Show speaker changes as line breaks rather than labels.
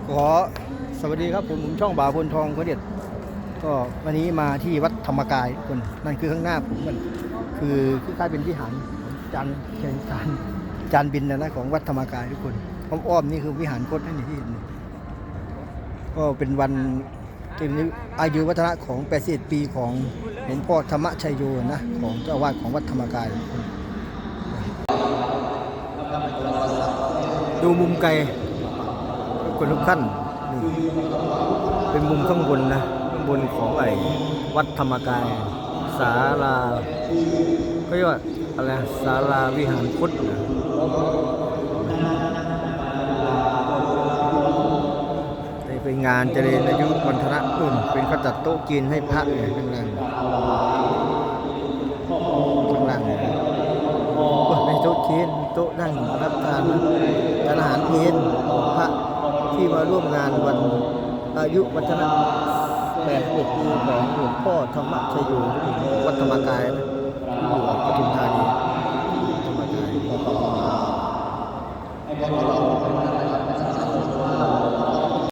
ขอสวัสดีครับผมช่องบ่าวพลทองพระเด็ดก็วันนี้มาที่วัดธรรมกายคนนั่นคือข้างหน้าผมมันคือคล้ายๆเป็นวิหารจานจานบินนะของวัดธรรมกายทุกคนอ้อมๆนี่คือวิหารคดนั่นที่เห็นก็เป็นวันที่อายุวัฒนะของ81ปีของหลวงพ่อธรรมชัยโยนะของเจ้าวาดของวัดธรรมกายดูมุมไกลคนทุกขั้นนี่เป็นมุมข้างบนนะข้างบนของวัดธรรมกายศาลาก็เรียกว่าอะไรศาลาวิหารพุทธนะเป็นงานเจริญอายุวันธนะอุ่นเป็นเขาจัดโต๊ะจีนให้พระเนี่ยข้างล่างในโต๊ะจีนโต๊ะนั่งรับทานอาหารเพลพระที่มาร่วมงานวันอายุวัฒนะ81ปีของหลวงพ่อธรรมชัยโยวัดธรรมกายนะที่อยู่ปทุมธานีธรรมกาย